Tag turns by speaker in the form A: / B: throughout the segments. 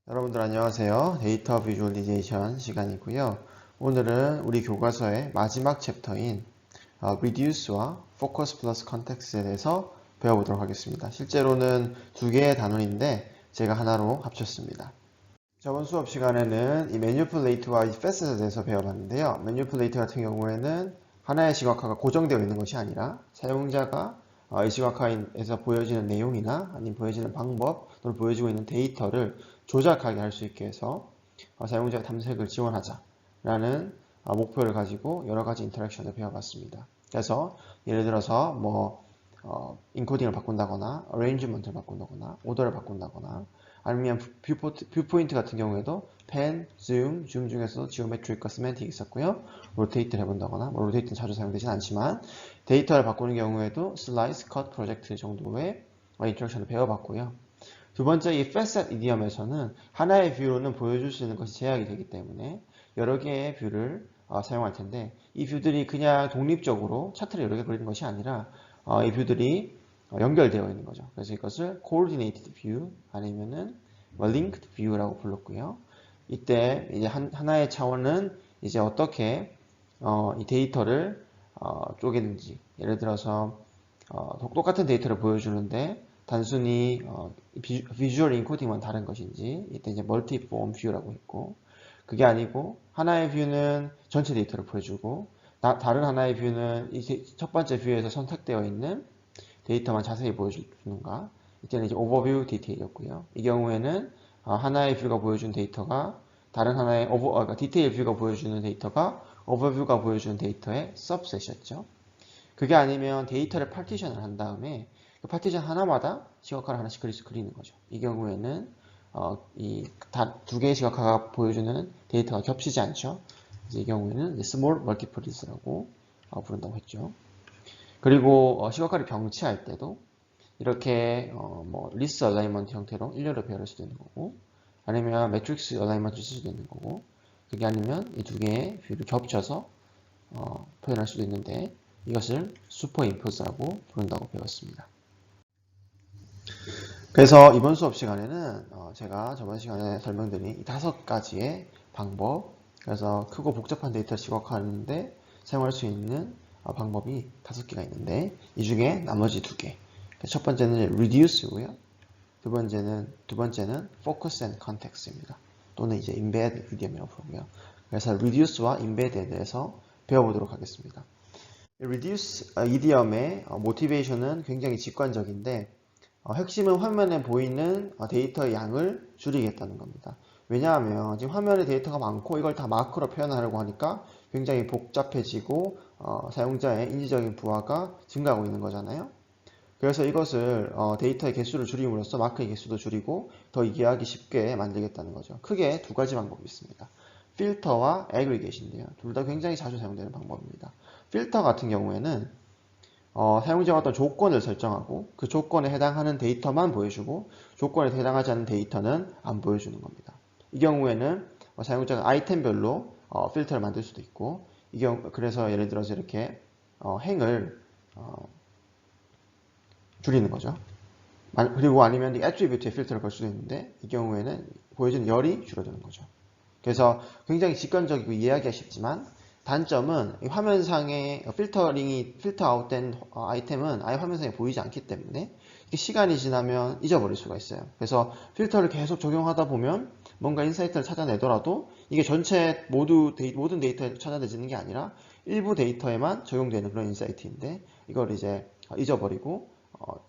A: 여러분들 안녕하세요. 데이터 비주얼리제이션 시간이고요. 오늘은 우리 교과서의 마지막 챕터인 Reduce와 Focus plus Context에 대해서 배워보도록 하겠습니다. 실제로는 두 개의 단원인데 제가 하나로 합쳤습니다. 저번 수업 시간에는 이 Manipulate와 이 Facet에 대해서 배워봤는데요. Manipulate 같은 경우에는 하나의 시각화가 고정되어 있는 것이 아니라 사용자가 이 시각화에서 보여지는 내용이나 아니면 보여지는 방법 또는 보여지고 있는 데이터를 조작하게 할 수 있게 해서 사용자 탐색을 지원하자라는 목표를 가지고 여러 가지 인터랙션을 배워봤습니다. 그래서 예를 들어서 인코딩을 바꾼다거나 어레인지먼트를 바꾼다거나 오더를 바꾼다거나 아니면 뷰포인트 같은 경우에도 펜, 줌 중에서도 지오메트릭과 시멘틱이 있었고요. 로테이트를 해본다거나 로테이트는 자주 사용되진 않지만 데이터를 바꾸는 경우에도 슬라이스, 컷, 프로젝트 정도의 인터랙션을 배워봤고요. 두 번째 이 facet 이디엄에서는 하나의 뷰로는 보여줄 수 있는 것이 제약이 되기 때문에 여러 개의 뷰를 사용할 텐데 이 뷰들이 그냥 독립적으로 차트를 여러 개 그리는 것이 아니라 이 뷰들이 연결되어 있는 거죠. 그래서 이것을 coordinated view 아니면은 linked view라고 불렀고요. 이때 이제 하나의 차원은 이제 어떻게 이 데이터를 쪼개는지 예를 들어서 똑같은 데이터를 보여주는데 단순히 비주얼 인코딩만 다른 것인지 이때 이제 멀티폼 뷰라고 했고 그게 아니고 하나의 뷰는 전체 데이터를 보여주고 다른 하나의 뷰는 첫 번째 뷰에서 선택되어 있는 데이터만 자세히 보여주는가 이때는 이제 오버뷰 디테일이었고요. 이 경우에는 하나의 뷰가 보여준 데이터가 다른 하나의 그러니까 디테일 뷰가 보여주는 데이터가 오버뷰가 보여주는 데이터의 सब셋이었죠. 그게 아니면 데이터를 파티션을 한 다음에 그 파티션 하나마다 시각화를 하나씩 그리는 거죠. 이 경우에는 이 두 개의 시각화가 보여주는 데이터가 겹치지 않죠. 이 경우에는 small multiples라고 부른다고 했죠. 그리고 시각화를 병치할 때도 이렇게 리스 얼라이먼트 형태로 일렬로 배열할 수도 있는 거고 아니면 매트릭스 얼라이먼트를 쓸 수도 있는 거고 그게 아니면 이 두 개의 뷰를 겹쳐서 표현할 수도 있는데 이것을 슈퍼임포즈라고 부른다고 배웠습니다. 그래서 이번 수업 시간에는 제가 저번 시간에 설명드린 이 5가지의 방법 그래서 크고 복잡한 데이터를 시각화하는데 사용할 수 있는 방법이 5개가 있는데 이 중에 나머지 2개 첫 번째는 reduce고요. 두 번째는 focus and context입니다. 또는 이제 embed idiom이라고 부르고요. 그래서 reduce와 embedd에 대해서 배워보도록 하겠습니다. reduce idiom의 모티베이션은 굉장히 직관적인데 핵심은 화면에 보이는 데이터의 양을 줄이겠다는 겁니다. 왜냐하면 지금 화면에 데이터가 많고 이걸 다 마크로 표현하려고 하니까 굉장히 복잡해지고 사용자의 인지적인 부하가 증가하고 있는 거잖아요. 그래서 이것을 데이터의 개수를 줄임으로써 마크의 개수도 줄이고 더 이해하기 쉽게 만들겠다는 거죠. 크게 2가지 방법이 있습니다. 필터와 애그리게이션인데요. 둘 다 굉장히 자주 사용되는 방법입니다. 필터 같은 경우에는 사용자가 어떤 조건을 설정하고 그 조건에 해당하는 데이터만 보여주고 조건에 해당하지 않는 데이터는 안 보여주는 겁니다. 이 경우에는 사용자가 아이템별로 필터를 만들 수도 있고 그래서 예를 들어서 이렇게 행을 줄이는 거죠. 그리고 아니면 이 attribute에 필터를 걸 수도 있는데 이 경우에는 보여지는 열이 줄어드는 거죠. 그래서 굉장히 직관적이고 이해하기가 쉽지만 단점은 이 화면상의 필터 아웃된 아이템은 아예 화면상에 보이지 않기 때문에 시간이 지나면 잊어버릴 수가 있어요. 그래서 필터를 계속 적용하다 보면 뭔가 인사이트를 찾아내더라도 이게 전체 모든 데이터에 찾아내지는 게 아니라 일부 데이터에만 적용되는 그런 인사이트인데 이걸 이제 잊어버리고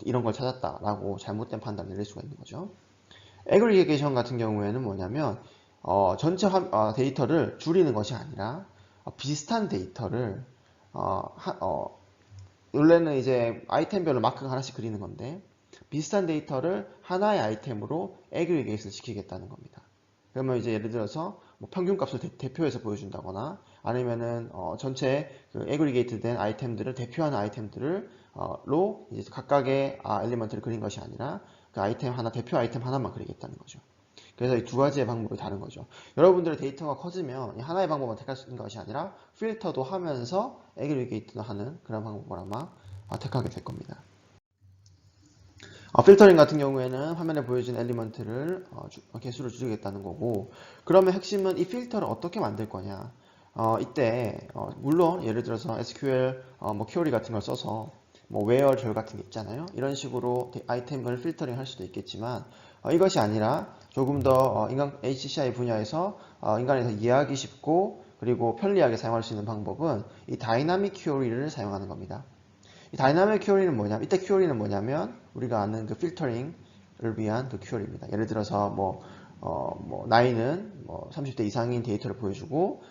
A: 이런 걸 찾았다라고 잘못된 판단을 내릴 수가 있는 거죠. 애그리게이션 같은 경우에는 뭐냐면 전체 데이터를 줄이는 것이 아니라 비슷한 데이터를 원래는 이제 아이템별로 마크가 하나씩 그리는 건데 비슷한 데이터를 하나의 아이템으로 애그리게이션을 시키겠다는 겁니다. 그러면 이제 예를 들어서 평균값을 대표해서 보여준다거나 아니면은 전체 그 애그리게이트 된 아이템들을 대표하는 아이템들로 이제 각각의 엘리먼트를 그린 것이 아니라 그 아이템 하나 대표 아이템 하나만 그리겠다는 거죠. 그래서 이 2가지의 방법이 다른 거죠. 여러분들의 데이터가 커지면 하나의 방법만 택할 수 있는 것이 아니라 필터도 하면서 애그리게이트도 하는 그런 방법을 아마 택하게 될 겁니다. 필터링 같은 경우에는 화면에 보여진 엘리먼트를 개수를 줄이겠다는 거고, 그러면 핵심은 이 필터를 어떻게 만들 거냐. 이때 물론 예를 들어서 SQL 뭐 큐어리 같은 걸 써서 뭐 where 절 같은 게 있잖아요. 이런 식으로 아이템을 필터링 할 수도 있겠지만 이것이 아니라 조금 더 인간 HCI 분야에서 인간에서 이해하기 쉽고 그리고 편리하게 사용할 수 있는 방법은 이 다이나믹 큐어리를 사용하는 겁니다. 이 다이나믹 큐어리는 뭐냐면, 이때 큐어리는 뭐냐면 우리가 아는 그 필터링을 위한 그 큐어리입니다. 예를 들어서 나이는 30대 이상인 데이터를 보여주고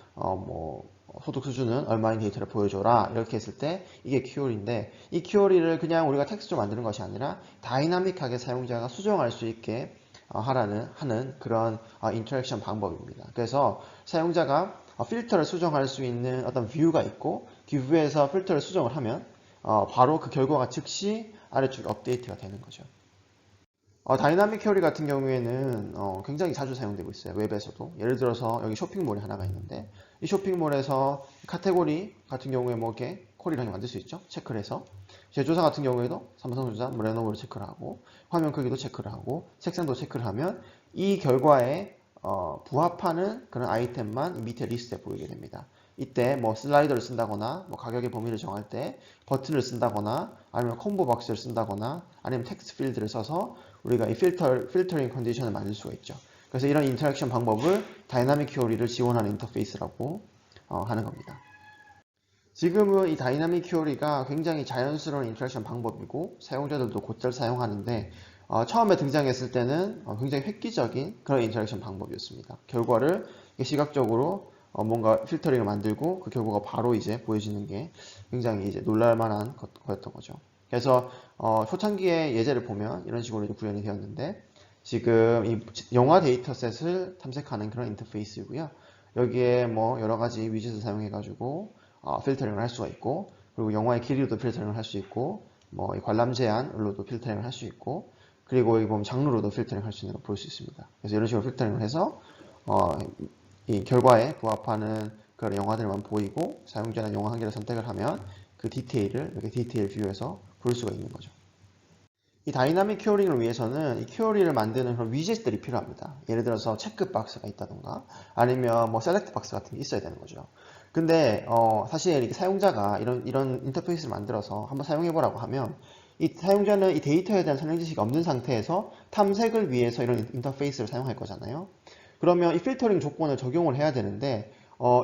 A: 소득 수준은 얼마인 데이터를 보여줘라 이렇게 했을 때 이게 큐어리인데, 이 큐어리를 그냥 우리가 텍스트로 만드는 것이 아니라 다이나믹하게 사용자가 수정할 수 있게 하는 그런 인터랙션 방법입니다. 그래서 사용자가 필터를 수정할 수 있는 어떤 뷰가 있고 그 뷰에서 필터를 수정을 하면 바로 그 결과가 즉시 아래쪽에 업데이트가 되는 거죠. 다이나믹 큐어리 같은 경우에는 굉장히 자주 사용되고 있어요. 웹에서도. 예를 들어서 여기 쇼핑몰이 하나가 있는데 이 쇼핑몰에서 카테고리 같은 경우에 뭐 이렇게 쿼리를 만들 수 있죠. 체크를 해서. 제조사 같은 경우에도 삼성전자, 레노버를 체크를 하고 화면 크기도 체크를 하고 색상도 체크를 하면 이 결과에 부합하는 그런 아이템만 밑에 리스트에 보이게 됩니다. 이때 뭐 슬라이더를 쓴다거나 뭐 가격의 범위를 정할 때 버튼을 쓴다거나 아니면 콤보 박스를 쓴다거나 아니면 텍스트 필드를 써서 우리가 이 필터링 컨디션을 만들 수가 있죠. 그래서 이런 인터랙션 방법을 다이나믹 큐어리를 지원하는 인터페이스라고 하는 겁니다. 지금은 이 다이나믹 큐어리가 굉장히 자연스러운 인터랙션 방법이고 사용자들도 곧잘 사용하는데 처음에 등장했을 때는 굉장히 획기적인 그런 인터랙션 방법이었습니다. 결과를 시각적으로 뭔가 필터링을 만들고 그 결과가 바로 이제 보여지는 게 굉장히 이제 놀랄만한 거였던 거죠. 그래서 초창기의 예제를 보면 이런 식으로 이제 구현이 되었는데, 지금 이 영화 데이터셋을 탐색하는 그런 인터페이스이고요. 여기에 뭐 여러 가지 위젯을 사용해 가지고 필터링을 할 수가 있고, 그리고 영화의 길이로도 필터링을 할 수 있고, 뭐 관람 제한으로도 필터링을 할 수 있고, 그리고 여기 보면 장르로도 필터링 할 수 있는 걸 볼 수 있습니다. 그래서 이런 식으로 필터링을 해서 이 결과에 부합하는 그런 영화들만 보이고, 사용자는 영화 한 개를 선택을 하면 그 디테일을 이렇게 디테일 뷰에서 볼 수가 있는 거죠. 이 다이나믹 큐어링을 위해서는 이 큐어리를 만드는 그런 위젯들이 필요합니다. 예를 들어서 체크 박스가 있다던가 아니면 뭐 셀렉트 박스 같은 게 있어야 되는 거죠. 근데 사실 이렇게 사용자가 이런 인터페이스를 만들어서 한번 사용해 보라고 하면 이 사용자는 이 데이터에 대한 선행 지식이 없는 상태에서 탐색을 위해서 이런 인터페이스를 사용할 거잖아요. 그러면 이 필터링 조건을 적용을 해야 되는데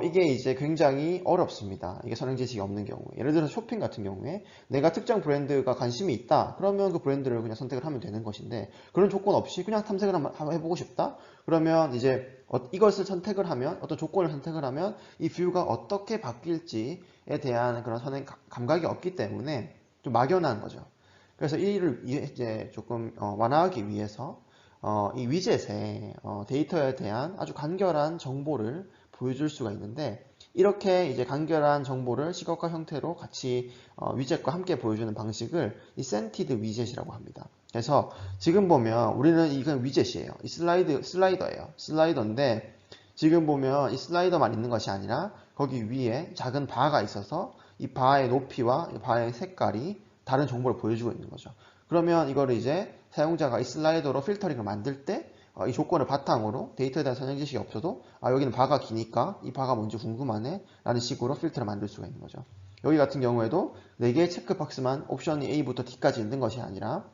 A: 이게 이제 굉장히 어렵습니다. 이게 선행 지식이 없는 경우에. 예를 들어서 쇼핑 같은 경우에 내가 특정 브랜드가 관심이 있다. 그러면 그 브랜드를 그냥 선택을 하면 되는 것인데, 그런 조건 없이 그냥 탐색을 한번 해보고 싶다. 그러면 이제 이것을 선택을 하면, 어떤 조건을 선택을 하면 이 뷰가 어떻게 바뀔지에 대한 그런 선행 감각이 없기 때문에 좀 막연한 거죠. 그래서 이를 이제 조금 완화하기 위해서 이 위젯에 데이터에 대한 아주 간결한 정보를 보여줄 수가 있는데, 이렇게 이제 간결한 정보를 시각화 형태로 같이 위젯과 함께 보여주는 방식을 이 센티드 위젯이라고 합니다. 그래서 지금 보면 우리는 이건 위젯이에요. 이 슬라이더예요. 슬라이더인데 지금 보면 이 슬라이더만 있는 것이 아니라 거기 위에 작은 바가 있어서 이 바의 높이와 이 바의 색깔이 다른 정보를 보여주고 있는 거죠. 그러면 이거를 이제 사용자가 이 슬라이더로 필터링을 만들 때 이 조건을 바탕으로 데이터에 대한 선행 지식이 없어도 여기는 바가 기니까 이 바가 뭔지 궁금하네 라는 식으로 필터를 만들 수가 있는 거죠. 여기 같은 경우에도 4개의 체크박스만 옵션이 A부터 D까지 있는 것이 아니라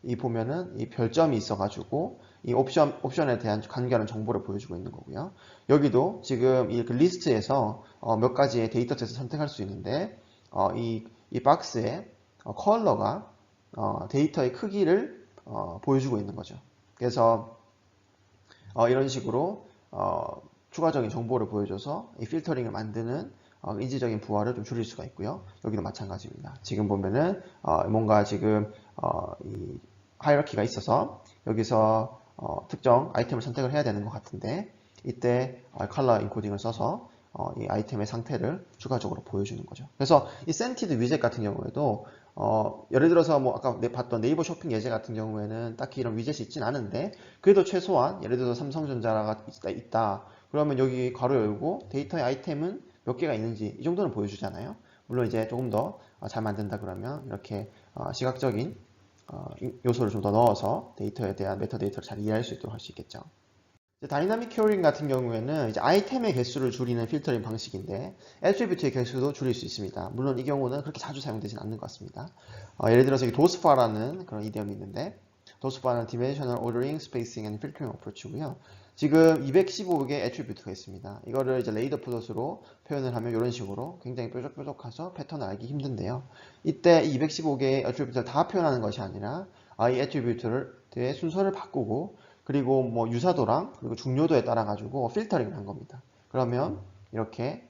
A: 이 보면은 이 별점이 있어가지고 이 옵션에 대한 간결한 정보를 보여주고 있는 거고요. 여기도 지금 이 리스트에서 몇 가지의 데이터셋을 선택할 수 있는데 이 박스의 컬러가 데이터의 크기를 보여주고 있는 거죠. 그래서 이런 식으로 추가적인 정보를 보여줘서 이 필터링을 만드는 인지적인 부하를 좀 줄일 수가 있고요. 여기도 마찬가지입니다. 지금 보면은 뭔가 지금 이 하이라키가 있어서 여기서 특정 아이템을 선택을 해야 되는 것 같은데, 이때 컬러 인코딩을 써서 이 아이템의 상태를 추가적으로 보여주는 거죠. 그래서 이 센티드 위젯 같은 경우에도 예를 들어서 뭐 아까 봤던 네이버 쇼핑 예제 같은 경우에는 딱히 이런 위젯이 있진 않은데, 그래도 최소한 예를 들어서 삼성전자가 있다. 그러면 여기 괄호 열고 데이터의 아이템은 몇 개가 있는지 이 정도는 보여주잖아요. 물론 이제 조금 더 잘 만든다 그러면 이렇게 시각적인 요소를 좀 더 넣어서 데이터에 대한 메타 데이터를 잘 이해할 수 있도록 할 수 있겠죠. 다이나믹 큐어링 같은 경우에는 이제 아이템의 개수를 줄이는 필터링 방식인데 애트리뷰트의 개수도 줄일 수 있습니다. 물론 이 경우는 그렇게 자주 사용되지는 않는 것 같습니다. 예를 들어서 도스파라는 그런 이디엄이 있는데 도스파는 Dimensional Ordering, Spacing and Filtering Approach고요. 지금 215개 애트리뷰트가 있습니다. 이거를 이제 레이더 플롯으로 표현을 하면 이런 식으로 굉장히 뾰족뾰족해서 패턴을 알기 힘든데요. 이때 215개의 애트리뷰트를 다 표현하는 것이 아니라 이 애트리뷰트의 순서를 바꾸고 그리고 뭐 유사도랑 그리고 중요도에 따라 가지고 필터링을 한 겁니다. 그러면 이렇게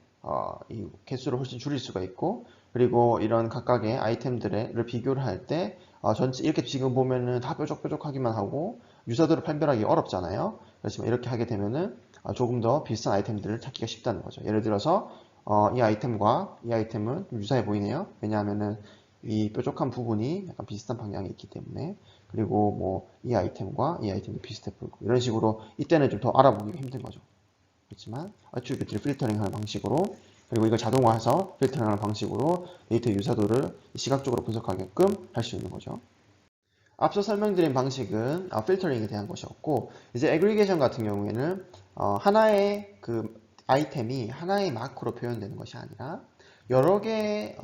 A: 이 개수를 훨씬 줄일 수가 있고 그리고 이런 각각의 아이템들을 비교를 할 때 전체 이렇게 지금 보면은 다 뾰족뾰족하기만 하고 유사도를 판별하기 어렵잖아요. 그렇지만 이렇게 하게 되면은 조금 더 비슷한 아이템들을 찾기가 쉽다는 거죠. 예를 들어서 이 아이템과 이 아이템은 좀 유사해 보이네요. 왜냐하면은 이 뾰족한 부분이 약간 비슷한 방향에 있기 때문에 그리고 뭐 이 아이템과 이 아이템이 비슷해 보이고 이런 식으로 이때는 좀 더 알아보기가 힘든 거죠. 그렇지만 애트리뷰트를 필터링하는 방식으로 그리고 이걸 자동화해서 필터링하는 방식으로 데이터 유사도를 시각적으로 분석하게끔 할 수 있는 거죠. 앞서 설명드린 방식은 필터링에 대한 것이었고 이제 애그리게이션 같은 경우에는 하나의 그 아이템이 하나의 마크로 표현되는 것이 아니라 여러 개의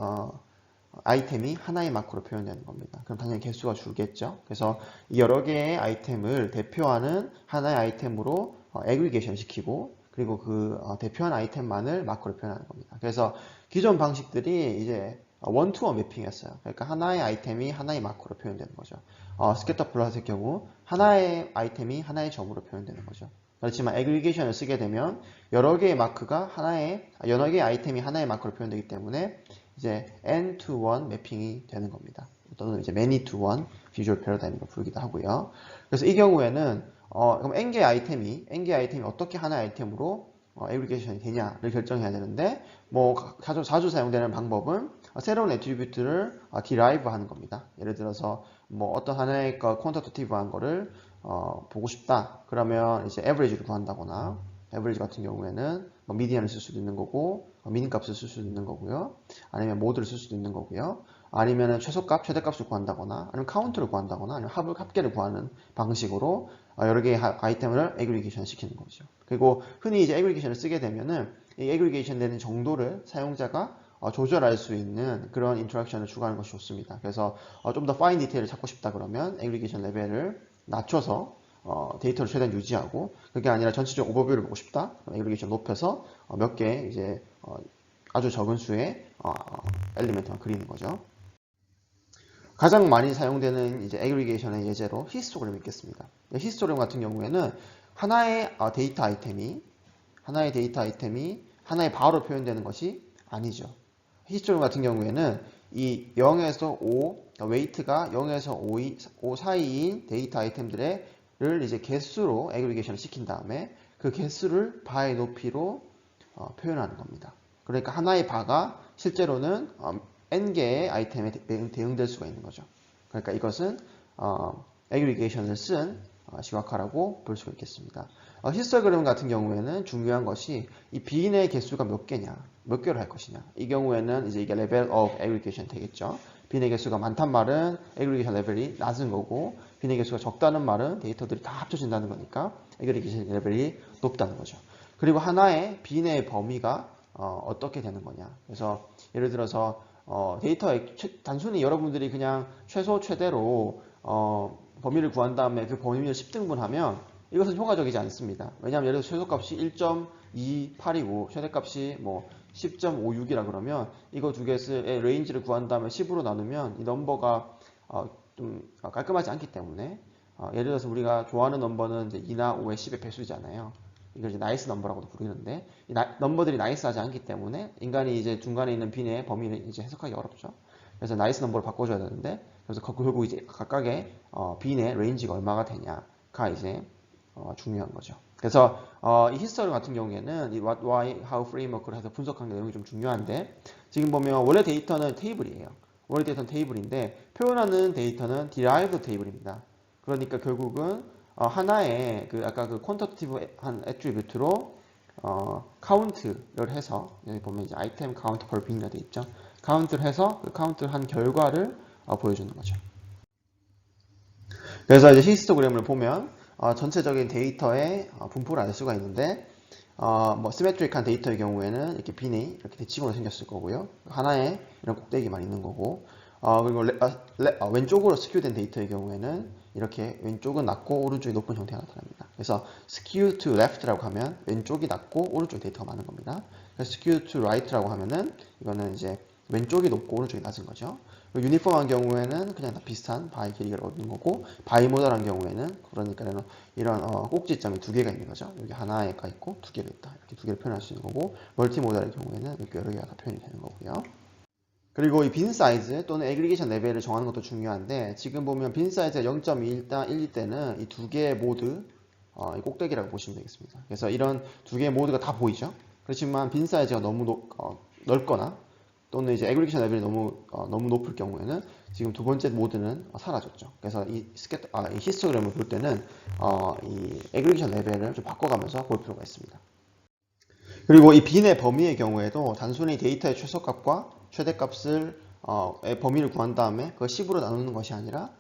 A: 아이템이 하나의 마크로 표현되는 겁니다. 그럼 당연히 개수가 줄겠죠. 그래서 이 여러 개의 아이템을 대표하는 하나의 아이템으로 애그리게이션 시키고 그리고 그 대표한 아이템만을 마크로 표현하는 겁니다. 그래서 기존 방식들이 이제 원투원 매핑이었어요. 그러니까 하나의 아이템이 하나의 마크로 표현되는 거죠. 스캐터 플롯의 경우 하나의 아이템이 하나의 점으로 표현되는 거죠. 그렇지만 애그리게이션을 쓰게 되면 여러 개의 마크가 여러 개의 아이템이 하나의 마크로 표현되기 때문에 이제 N-to-1 매핑이 되는 겁니다. 또는 이제 Many-to-1 비주얼 패러다임으로 부르기도 하고요. 그래서 이 경우에는 그럼 N개의 아이템이 어떻게 하나의 아이템으로 애그리게이션이 되냐를 결정해야 되는데 뭐 자주 사용되는 방법은 새로운 애트리뷰트를 derive 하는 겁니다. 예를 들어서 뭐 어떤 하나의 퀀터티티브한 거를 보고 싶다. 그러면 이제 average를 구한다거나 average 같은 경우에는 뭐 median을 쓸 수도 있는 거고 미니 값을 쓸 수도 있는 거고요. 아니면 모드를 쓸 수도 있는 거고요. 아니면 최소값, 최대값을 구한다거나 아니면 카운트를 구한다거나 아니면 합계를 구하는 방식으로 여러 개의 아이템을 애그리게이션 시키는 거죠. 그리고 흔히 이제 애그리게이션을 쓰게 되면은 이 애그리게이션 되는 정도를 사용자가 조절할 수 있는 그런 인터랙션을 추가하는 것이 좋습니다. 그래서 좀 더 파인 디테일을 찾고 싶다 그러면 애그리게이션 레벨을 낮춰서 데이터를 최대한 유지하고 그게 아니라 전체적 오버뷰를 보고 싶다. 애그리게이션 높여서 몇 개 이제 아주 적은 수의 엘리멘트만 그리는 거죠. 가장 많이 사용되는 이제 애그리게이션의 예제로 히스토그램이 있겠습니다. 히스토그램 같은 경우에는 하나의 데이터 아이템이 하나의 바로 표현되는 것이 아니죠. 히스토그램 같은 경우에는 이 0에서 5, 웨이트가 0에서 5 사이인 데이터 아이템들을 이제 개수로 애그리게이션을 시킨 다음에 그 개수를 바의 높이로 표현하는 겁니다. 그러니까 하나의 바가 실제로는 n개의 아이템에 대응될 수가 있는 거죠. 그러니까 이것은 애그리게이션을 쓴 시각화라고 볼 수가 있겠습니다. 히스토그램 같은 경우에는 중요한 것이 이 빈의 개수가 몇 개냐, 몇 개로 할 것이냐. 이 경우에는 이제 이게 레벨 of aggregation 되겠죠. 빈의 개수가 많단 말은 애그리게이션 레벨이 낮은 거고 빈의 개수가 적다는 말은 데이터들이 다 합쳐진다는 거니까 애그리게이션 레벨이 높다는 거죠. 그리고 하나의 빈의 범위가 어떻게 되는 거냐. 그래서 예를 들어서 데이터에 단순히 여러분들이 그냥 최소 최대로 범위를 구한 다음에 그 범위를 10등분하면 이것은 효과적이지 않습니다. 왜냐하면 예를 들어서 최소값이 1.28이고 최대값이 뭐 10.56이라 그러면 이거 두 개의 레인지를 구한 다음에 10으로 나누면 이 넘버가 좀 깔끔하지 않기 때문에 예를 들어서 우리가 좋아하는 넘버는 이제 2나 5의 10의 배수잖아요. 이걸 이제 나이스 넘버라고도 부르는데 이 넘버들이 나이스하지 않기 때문에 인간이 이제 중간에 있는 빈의 범위를 이제 해석하기 어렵죠. 그래서 나이스 넘버를 바꿔줘야 되는데 그래서 결국 이제 각각의 빈의 레인지가 얼마가 되냐가 이제 중요한 거죠. 그래서 이 히스토리 같은 경우에는 이 what, why, how framework를 해서 분석하는 내용이 좀 중요한데 지금 보면 원래 데이터는 테이블이에요. 원래 데이터는 테이블인데 표현하는 데이터는 derived 테이블입니다. 그러니까 결국은 하나의 아까 그 퀀터티브한 애트리뷰트로 카운트를 해서 여기 보면 이제 아이템 카운트 per bin이라 돼 있죠. 카운트를 해서 그 카운트를 한 결과를 보여주는 거죠. 그래서 이제 히스토그램을 보면 전체적인 데이터의 분포를 알 수가 있는데 뭐 시메트릭한 데이터의 경우에는 이렇게 빈이 이렇게 대칭으로 생겼을 거고요. 하나에 이런 꼭대기만 있는 거고 그리고 왼쪽으로 스큐된 데이터의 경우에는 이렇게 왼쪽은 낮고 오른쪽이 높은 형태가 나타납니다. 그래서 skew to left라고 하면 왼쪽이 낮고 오른쪽이 데이터가 많은 겁니다. 그래서 skew to right라고 하면은 이거는 이제 왼쪽이 높고 오른쪽이 낮은 거죠. 유니폼한 경우에는 그냥 다 비슷한 바이 길이를 얻는 거고 바이모달한 경우에는 그러니까 이런 꼭지점이 두 개가 있는 거죠. 여기 하나가 있고 두 개가 있다. 이렇게 두 개를 표현할 수 있는 거고 멀티모달의 경우에는 이렇게 여러 개가 다 표현이 되는 거고요. 그리고 이 빈 사이즈 또는 애그리게이션 레벨을 정하는 것도 중요한데 지금 보면 빈 사이즈가 0.1일 때는 이 두 개 모두 이 꼭대기라고 보시면 되겠습니다. 그래서 이런 두 개 모두가 다 보이죠. 그렇지만 빈 사이즈가 너무 넓거나 또는 이제 애그리게이션 레벨이 너무 높을 경우에는 지금 두 번째 모드는 사라졌죠. 그래서 이 히스토그램을 볼 때는 이 애그리게이션 레벨을 좀 바꿔가면서 볼 필요가 있습니다. 그리고 이 빈의 범위의 경우에도 단순히 데이터의 최소값과 최대값을 범위를 구한 다음에 그걸 10으로 나누는 것이 아니라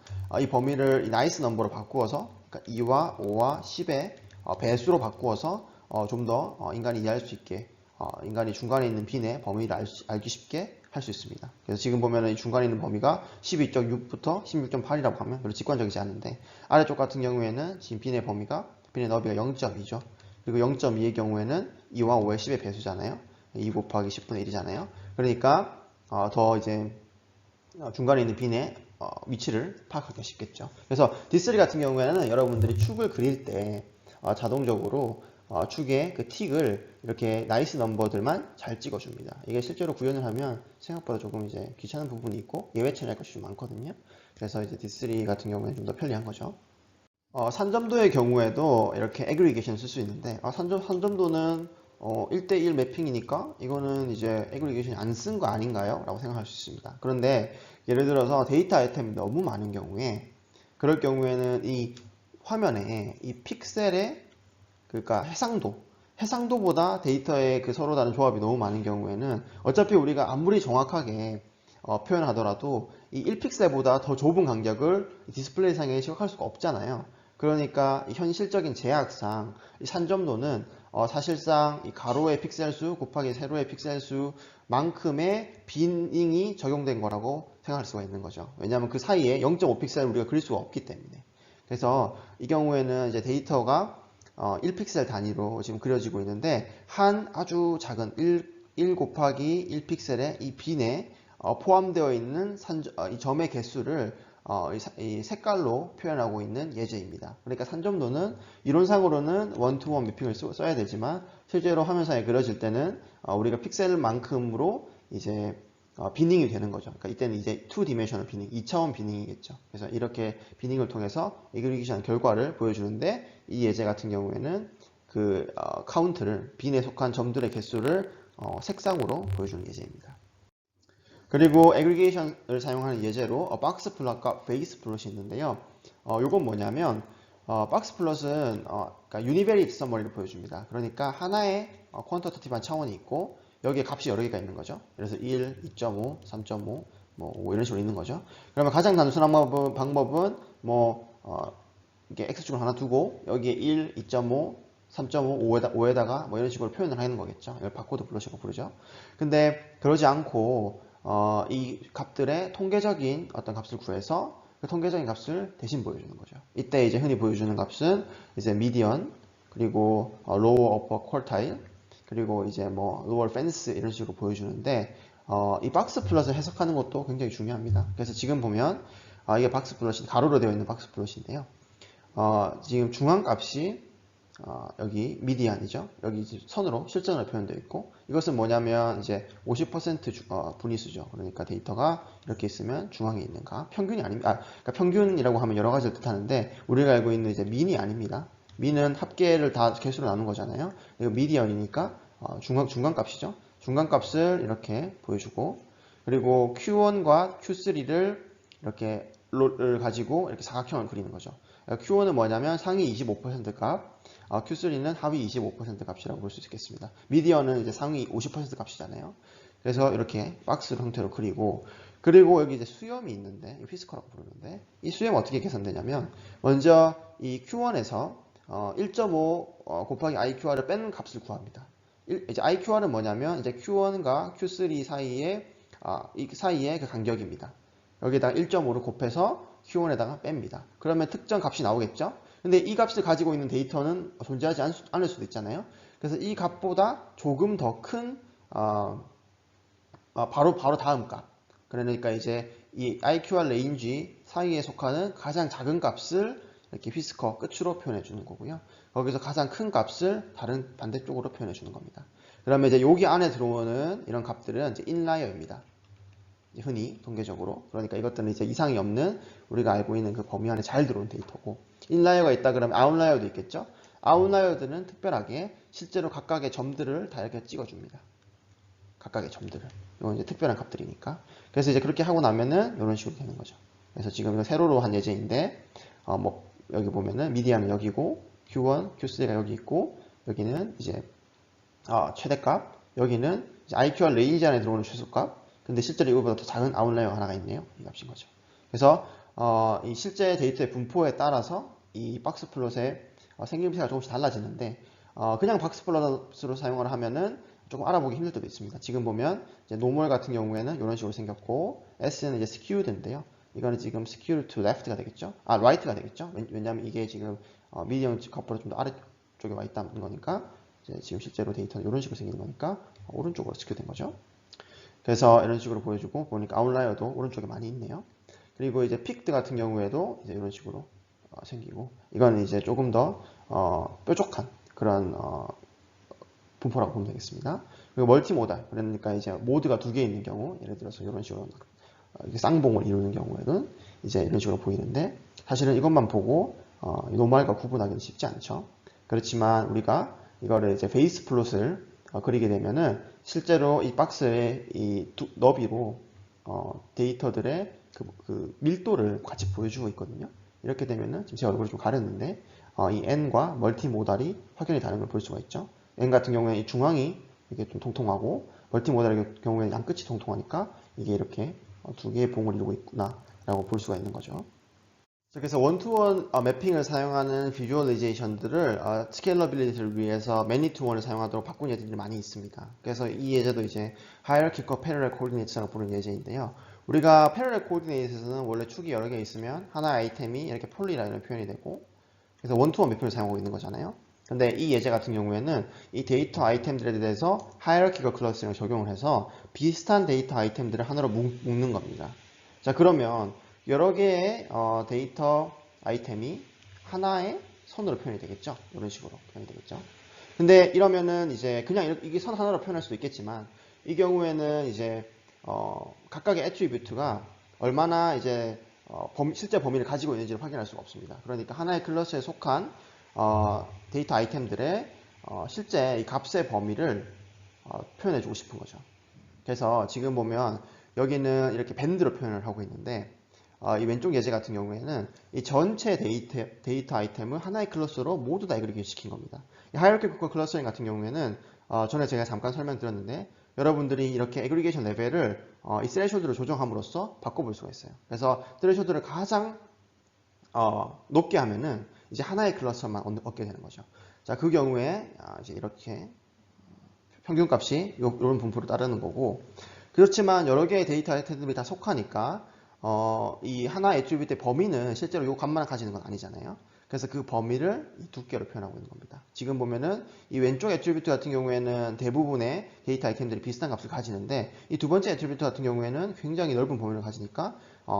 A: 이 범위를 이 나이스 넘버로 바꾸어서 그러니까 2와 5와 10의 배수로 바꾸어서 좀 더 인간이 이해할 수 있게 인간이 중간에 있는 빈의 범위를 알기 쉽게 할 수 있습니다. 그래서 지금 보면은 이 중간에 있는 범위가 12.6부터 16.8이라고 하면 별로 직관적이지 않은데 아래쪽 같은 경우에는 지금 빈의 너비가 0.2죠. 그리고 0.2의 경우에는 2와 5의 10의 배수잖아요. 2 곱하기 10분의 1이잖아요. 그러니까 더 이제 중간에 있는 빈의 위치를 파악하기가 쉽겠죠. 그래서 D3 같은 경우에는 여러분들이 축을 그릴 때 자동적으로 축의 그 틱을 이렇게 나이스 넘버들만 잘 찍어줍니다. 이게 실제로 구현을 하면 생각보다 조금 이제 귀찮은 부분이 있고 예외 처리할 것이 좀 많거든요. 그래서 이제 D3 같은 경우에는 좀 더 편리한 거죠. 산점도의 경우에도 이렇게 애그리게이션 쓸 수 있는데 산점도는 1대1 매핑이니까 이거는 이제 애그리게이션이 안 쓴 거 아닌가요? 라고 생각할 수 있습니다. 그런데 예를 들어서 데이터 아이템이 너무 많은 경우에 그럴 경우에는 이 화면에 이 픽셀의 그러니까 해상도보다 데이터의 그 서로 다른 조합이 너무 많은 경우에는 어차피 우리가 아무리 정확하게 표현하더라도 이 1픽셀보다 더 좁은 간격을 디스플레이 상에 시각할 수가 없잖아요. 그러니까 이 현실적인 제약상 이 산점도는 사실상 이 가로의 픽셀 수 곱하기 세로의 픽셀 수만큼의 빈잉이 적용된 거라고 생각할 수가 있는 거죠. 왜냐하면 그 사이에 0.5픽셀을 우리가 그릴 수가 없기 때문에. 그래서 이 경우에는 이제 데이터가 1픽셀 단위로 지금 그려지고 있는데 한 아주 작은 1 곱하기 1픽셀의 이 빈에 포함되어 있는 이 점의 개수를 이 색깔로 표현하고 있는 예제입니다. 그러니까 산점도는 이론상으로는 원투원 매핑을 써야 되지만 실제로 화면상에 그려질 때는 우리가 픽셀만큼으로 이제 비닝이 되는 거죠. 그러니까 이때는 이제 2디멘셔널 비닝, 2차원 비닝이겠죠. 그래서 이렇게 비닝을 통해서 애그리게이션 결과를 보여주는데 이 예제 같은 경우에는 그 카운트를 빈에 속한 점들의 개수를 색상으로 보여주는 예제입니다. 그리고 애그리게이션을 사용하는 예제로 박스 플롯과 베이스 플롯이 있는데요. 이건 뭐냐면 박스 플롯은 그러니까 유니베리트 서머리를 보여줍니다. 그러니까 하나의 퀀터터티브한 차원이 있고 여기에 값이 여러 개가 있는 거죠. 그래서 1, 2.5, 3.5, 뭐 5 이런 식으로 있는 거죠. 그러면 가장 단순한 방법은 이게 x축을 하나 두고 여기에 1, 2.5, 3.5, 5에다가 뭐 이런 식으로 표현을 하는 거겠죠. 이걸 바코드 플롯이라고 부르죠. 근데 그러지 않고 이 값들의 통계적인 어떤 값을 구해서 그 통계적인 값을 대신 보여주는 거죠. 이때 이제 흔히 보여주는 값은 이제 미디언 그리고 로어 어퍼 퀄타일 그리고 이제 뭐 로어 펜스 이런 식으로 보여주는데 이 박스 플롯을 해석하는 것도 굉장히 중요합니다. 그래서 지금 보면 이게 박스 플롯이 가로로 되어 있는 박스 플롯인데요. 지금 중앙 값이 여기 미디안이죠. 여기 선으로 실전으로 표현되어 있고 이것은 뭐냐면 이제 50% 분위수죠. 그러니까 데이터가 이렇게 있으면 중앙에 있는 값 평균이 아닙니다. 그러니까 평균이라고 하면 여러 가지를 뜻하는데 우리가 알고 있는 이제 민이 아닙니다. 민은 합계를 다 개수로 나눈 거잖아요. 이거 미디언이니까 중간 값이죠. 중간 값을 이렇게 보여주고 그리고 Q1과 Q3를 이렇게 를 가지고 이렇게 사각형을 그리는 거죠. Q1은 뭐냐면 상위 25% 값, Q3는 하위 25% 값이라고 볼 수 있겠습니다. 미디어는 이제 상위 50% 값이잖아요. 그래서 이렇게 박스 형태로 그리고 그리고 여기 이제 수염이 있는데, 이 피스커라고 부르는데, 이 수염 어떻게 계산되냐면, 먼저 이 Q1에서 1.5 곱하기 IQR을 뺀 값을 구합니다. 이제 IQR은 뭐냐면, 이제 Q1과 Q3 사이에, 이 사이에 그 간격입니다. 여기다가 1.5를 곱해서 Q1에다가 뺍니다. 그러면 특정 값이 나오겠죠? 근데 이 값을 가지고 있는 데이터는 존재하지 않을 수도 있잖아요. 그래서 이 값보다 조금 더 큰, 바로 다음 값. 그러니까 이제 이 IQR 레인지 사이에 속하는 가장 작은 값을 이렇게 휘스커 끝으로 표현해 주는 거고요. 거기서 가장 큰 값을 다른 반대쪽으로 표현해 주는 겁니다. 그러면 이제 여기 안에 들어오는 이런 값들은 이제 인라이어입니다. 흔히 통계적으로. 그러니까 이것들은 이제 이상이 없는 우리가 알고 있는 그 범위 안에 잘 들어온 데이터고, 인라이어가 있다 그러면 아웃라이어도 있겠죠. 아웃라이어들은 특별하게 실제로 각각의 점들을 다 이렇게 찍어줍니다. 각각의 점들을. 이건 이제 특별한 값들이니까. 그래서 이제 그렇게 하고 나면은 이런 식으로 되는 거죠. 그래서 지금 이거 세로로 한 예제인데, 뭐 여기 보면은 미디안은 여기고, Q1, Q3가 여기 있고, 여기는 이제 최대값, 여기는 이제 IQR 레인지 안에 들어오는 최소값. 근데 실제로 이거보다 더 작은 아웃라이어가 하나가 있네요. 이 값인 거죠. 그래서 이 실제 데이터의 분포에 따라서 이 박스 플롯의 생김새가 조금씩 달라지는데, 그냥 박스 플롯으로 사용을 하면은 조금 알아보기 힘들 때도 있습니다. 지금 보면 이제 노멀 같은 경우에는 이런 식으로 생겼고, S는 이제 skewed인데요. 이거는 지금 skewed to left가 되겠죠? right가 되겠죠? 왜냐하면 이게 지금 미디엄 값보다 좀 더 아래쪽에 와 있다는 거니까, 이제 지금 실제로 데이터는 이런 식으로 생기는 거니까 오른쪽으로 스큐 된 거죠. 그래서 이런 식으로 보여주고, 보니까 아웃라이어도 오른쪽에 많이 있네요. 그리고 이제 픽드 같은 경우에도 이제 이런 식으로 생기고, 이거는 이제 조금 더 뾰족한 그런 분포라고 보면 되겠습니다. 그리고 멀티모달, 그러니까 이제 모드가 두 개 있는 경우, 예를 들어서 이런 식으로 쌍봉을 이루는 경우에는 이제 이런 식으로 보이는데, 사실은 이것만 보고 노멀과 구분하기는 쉽지 않죠. 그렇지만 우리가 이거를 이제 베이스 플롯을 그리게 되면은 실제로 이 박스의 이 너비로 데이터들의 그 밀도를 같이 보여주고 있거든요. 이렇게 되면은 지금 제 얼굴을 좀 가렸는데 이 n과 멀티모달이 확연히 다른 걸 볼 수가 있죠. n 같은 경우에 이 중앙이 이게 좀 통통하고, 멀티모달의 경우에는 양 끝이 통통하니까 이게 이렇게 두 개의 봉을 이루고 있구나 라고 볼 수가 있는 거죠. 그래서 원투원 매핑을 사용하는 비주얼리제이션들을 스케일러빌리티를 위해서 매니투원을 사용하도록 바꾼 예제들이 많이 있습니다. 그래서 이 예제도 이제 Hierarchical Parallel Coordinates라고 부르는 예제인데요. 우리가 Parallel Coordinates에서는 원래 축이 여러 개 있으면 하나의 아이템이 이렇게 폴리라인으로 표현이 되고, 그래서 원투원 매핑을 사용하고 있는 거잖아요. 근데 이 예제 같은 경우에는 이 데이터 아이템들에 대해서 Hierarchical Clustering을 적용을 해서 비슷한 데이터 아이템들을 하나로 묶는 겁니다. 자, 그러면 여러 개의 데이터 아이템이 하나의 선으로 표현이 되겠죠. 이런 식으로 표현이 되겠죠. 근데 이러면은 이제 그냥 이게 선 하나로 표현할 수도 있겠지만, 이 경우에는 이제 각각의 애트리뷰트가 얼마나 이제 실제 범위를 가지고 있는지를 확인할 수가 없습니다. 그러니까 하나의 클래스에 속한 데이터 아이템들의 실제 이 값의 범위를 표현해주고 싶은 거죠. 그래서 지금 보면 여기는 이렇게 밴드로 표현을 하고 있는데, 이 왼쪽 예제 같은 경우에는 이 전체 데이터 아이템을 하나의 클러스로 모두 다 에그리게이트 시킨 겁니다. 이 하이어키컬 클러스터링 같은 경우에는 전에 제가 잠깐 설명드렸는데, 여러분들이 이렇게 에그리게이션 레벨을 이 스레쇼드를 조정함으로써 바꿔볼 수가 있어요. 그래서 스레쇼드를 가장 높게 하면은 이제 하나의 클러스터만 얻게 되는 거죠. 자, 그 경우에 이제 이렇게 평균값이 이런 분포를 따르는 거고, 그렇지만 여러 개의 데이터 아이템들이 다 속하니까 이 하나의 애트리뷰트의 범위는 실제로 이 값만 가지는 건 아니잖아요. 그래서 그 범위를 이 두께로 표현하고 있는 겁니다. 지금 보면은 이 왼쪽 애트리뷰트 같은 경우에는 대부분의 데이터 아이템들이 비슷한 값을 가지는데, 이 두 번째 애트리뷰트 같은 경우에는 굉장히 넓은 범위를 가지니까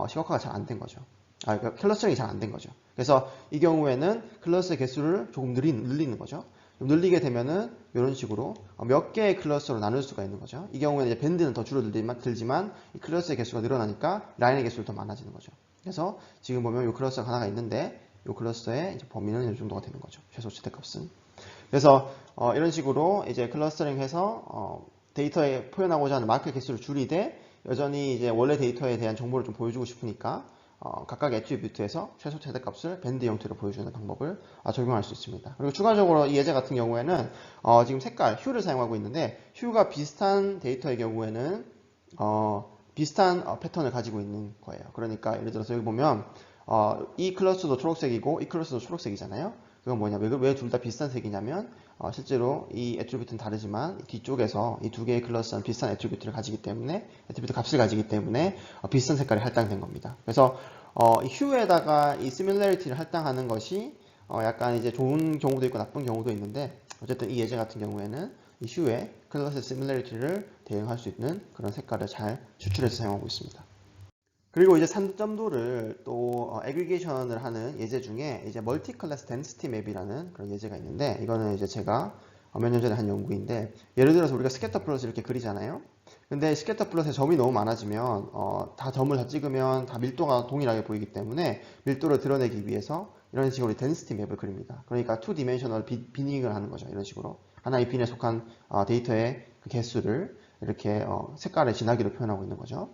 A: 시각화가 잘 안 된 거죠. 그러니까 클러스터링이 잘 안 된 거죠. 그래서 이 경우에는 클러스의 개수를 조금 늘리는 거죠. 늘리게 되면은 이런 식으로 몇 개의 클러스터로 나눌 수가 있는 거죠. 이 경우에는 이제 밴드는 더 줄어들지만 이 클러스의 개수가 늘어나니까 라인의 개수도 더 많아지는 거죠. 그래서 지금 보면 이 클러스터가 하나가 있는데, 이 클러스터의 이제 범위는 이 정도가 되는 거죠. 최소 최대값은. 그래서 이런 식으로 이제 클러스터링해서 데이터에 표현하고자 하는 마크 개수를 줄이되, 여전히 이제 원래 데이터에 대한 정보를 좀 보여주고 싶으니까 각각 애트리뷰트에서 최소 최대값을 밴드 형태로 보여주는 방법을 적용할 수 있습니다. 그리고 추가적으로 이 예제 같은 경우에는 지금 색깔, 휴를 사용하고 있는데, 휴가 비슷한 데이터의 경우에는 비슷한 패턴을 가지고 있는 거예요. 그러니까 예를 들어서 여기 보면 이 클래스도 초록색이고 이 클래스도 초록색이잖아요. 그건 뭐냐? 왜 둘 다 비슷한 색이냐면 실제로 이 애트리뷰트는 다르지만 뒤쪽에서 이 두 개의 클래스는 비슷한 애트리뷰트를 가지기 때문에 애트리뷰트 값을 가지기 때문에 비슷한 색깔이 할당된 겁니다. 그래서 이 hue에다가 이 similarity를 할당하는 것이 약간 이제 좋은 경우도 있고 나쁜 경우도 있는데 어쨌든 이 예제 같은 경우에는 이 hue의 클래스 similarity를 대응할 수 있는 그런 색깔을 잘 추출해서 사용하고 있습니다. 그리고 이제 산점도를 또 애그리게이션을 하는 예제 중에 이제 멀티 클래스 덴시티 맵이라는 그런 예제가 있는데 이거는 이제 제가 몇 년 전에 한 연구인데 예를 들어서 우리가 스캐터 플롯을 이렇게 그리잖아요. 근데 스캐터 플롯에 점이 너무 많아지면 다 점을 다 찍으면 다 밀도가 동일하게 보이기 때문에 밀도를 드러내기 위해서 이런 식으로 덴시티 맵을 그립니다. 그러니까 2디멘셔널 비닝을 하는 거죠. 이런 식으로 하나의 빈에 속한 데이터의 그 개수를 이렇게 색깔의 진하기로 표현하고 있는 거죠.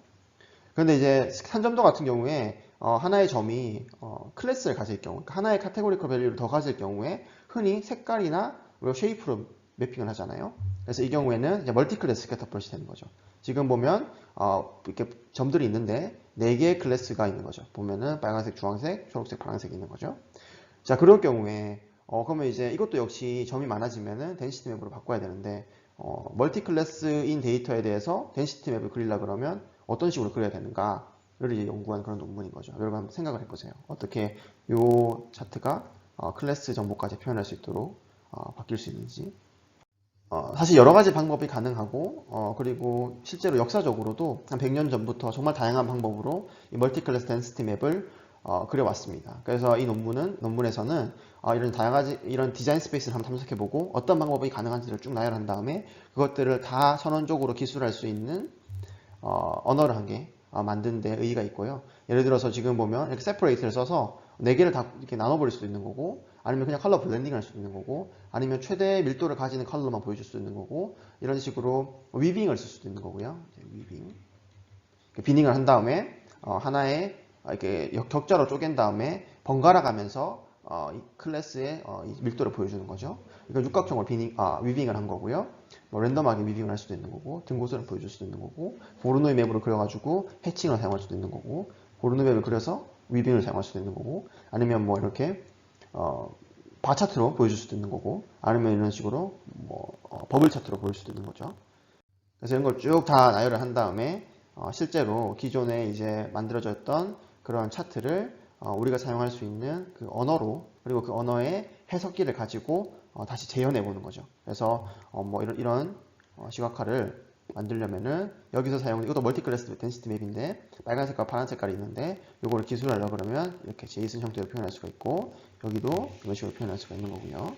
A: 그런데 이제 산점도 같은 경우에 하나의 점이 클래스를 가질 경우, 그러니까 하나의 카테고리컬 밸류를 더 가질 경우에 흔히 색깔이나 쉐이프로 매핑을 하잖아요. 그래서 이 경우에는 이제 멀티 클래스 스캐터 플롯이 되는 거죠. 지금 보면 이렇게 점들이 있는데 4개의 클래스가 있는 거죠. 보면은 빨간색, 주황색, 초록색, 파란색이 있는 거죠. 자, 그럴 경우에 그러면 이제 이것도 역시 점이 많아지면은 덴시티 맵으로 바꿔야 되는데 멀티 클래스인 데이터에 대해서 덴시티 맵을 그리려 그러면 어떤 식으로 그려야 되는가를 이제 연구한 그런 논문인 거죠. 여러분 한번 생각을 해보세요. 어떻게 이 차트가 클래스 정보까지 표현할 수 있도록 바뀔 수 있는지. 사실 여러 가지 방법이 가능하고 그리고 실제로 역사적으로도 한 100년 전부터 정말 다양한 방법으로 이 멀티 클래스 덴시티 맵을 그려왔습니다. 그래서 이 논문에서는 이런 디자인 스페이스를 한번 탐색해보고 어떤 방법이 가능한지를 쭉 나열한 다음에 그것들을 다 선언적으로 기술할 수 있는 언어를 한 개 만든 데 의의가 있고요. 예를 들어서 지금 보면 이렇게 separate를 써서 4개를 다 이렇게 나눠버릴 수도 있는 거고 아니면 그냥 컬러 블렌딩을 할 수도 있는 거고 아니면 최대 밀도를 가지는 컬러만 보여줄 수도 있는 거고 이런 식으로 위빙을 쓸 수도 있는 거고요. 위빙 비닝을 한 다음에 하나의 이렇게 격자로 쪼갠 다음에 번갈아 가면서 이 클래스의 이 밀도를 보여주는 거죠. 이건 육각형으로 위빙을 한 거고요. 뭐 랜덤하게 위빙을 할 수도 있는 거고 등고스를 보여줄 수도 있는 거고 보르노이 맵으로 그려가지고 해칭을 사용할 수도 있는 거고 보르노이 맵을 그려서 위빙을 사용할 수도 있는 거고 아니면 뭐 이렇게 바 차트로 보여줄 수도 있는 거고 아니면 이런 식으로 뭐 버블 차트로 보여줄 수도 있는 거죠. 그래서 이런 걸 쭉 다 나열을 한 다음에 실제로 기존에 이제 만들어졌던 그런 차트를 우리가 사용할 수 있는 그 언어로 그리고 그 언어의 해석기를 가지고 다시 재현해 보는 거죠. 그래서 뭐 이런 시각화를 만들려면은 여기서 이것도 멀티 클래스 덴시티 맵인데 빨간 색깔, 파란 색깔이 있는데 이거를 기술하려고 그러면 이렇게 제이슨 형태로 표현할 수가 있고 여기도 이런 식으로 표현할 수가 있는 거고요.